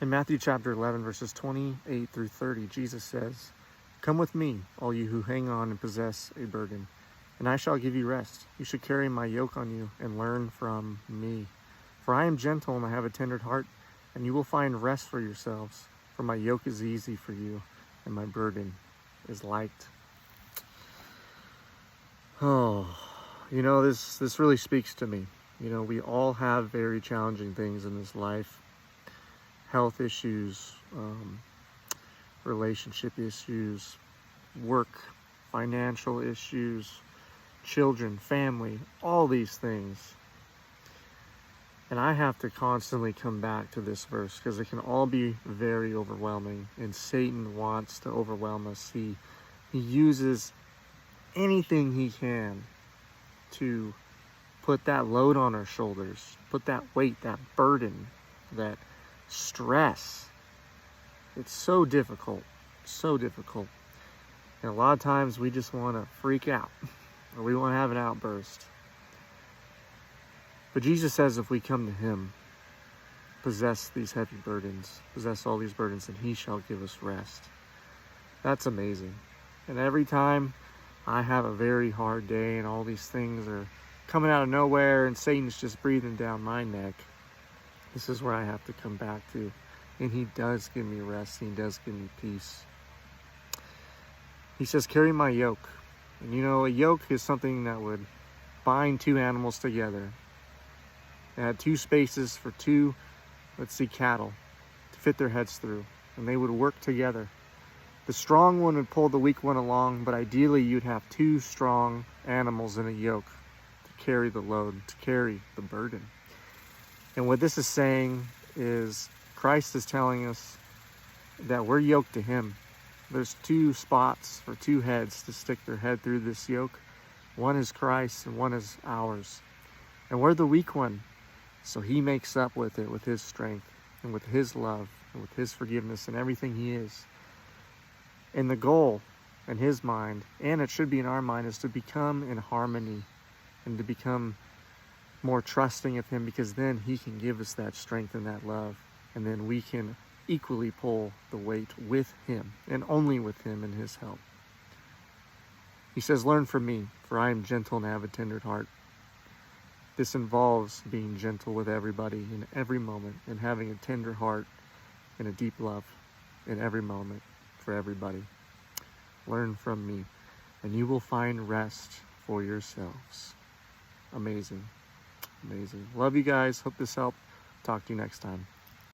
In Matthew chapter 11, verses 28 through 30, Jesus says, "Come with me, all you who hang on and possess a burden, and I shall give you rest. You should carry my yoke on you and learn from me. For I am gentle and I have a tender heart, and you will find rest for yourselves. For my yoke is easy for you, and my burden is light." Oh, this really speaks to me. We all have very challenging things in this life. Health issues, relationship issues, work, financial issues, children, family, all these things. And I have to constantly come back to this verse because it can all be very overwhelming, and Satan wants to overwhelm us. He uses anything he can to put that load on our shoulders, put that weight, that burden, that stress. It's so difficult, so difficult. And a lot of times we just want to freak out, or we want to have an outburst. But Jesus says if we come to him, possess these heavy burdens, possess all these burdens, and he shall give us rest. That's amazing. And every time I have a very hard day and all these things are coming out of nowhere and Satan's just breathing down my neck, this is where I have to come back to. And he does give me rest. He does give me peace. He says, carry my yoke. And a yoke is something that would bind two animals together. It had two spaces for two, cattle to fit their heads through. And they would work together. The strong one would pull the weak one along, but ideally you'd have two strong animals in a yoke to carry the load, to carry the burden. And what this is saying is Christ is telling us that we're yoked to him. There's two spots for two heads to stick their head through this yoke. One is Christ and one is ours. And we're the weak one. So he makes up with it with his strength and with his love and with his forgiveness and everything he is. And the goal in his mind, and it should be in our mind, is to become in harmony and to become more trusting of him, because then he can give us that strength and that love. And then we can equally pull the weight with him and only with him and his help. He says, learn from me, for I am gentle and have a tender heart. This involves being gentle with everybody in every moment and having a tender heart and a deep love in every moment for everybody. Learn from me, and you will find rest for yourselves. Amazing. Amazing. Love you guys. Hope this helped. Talk to you next time.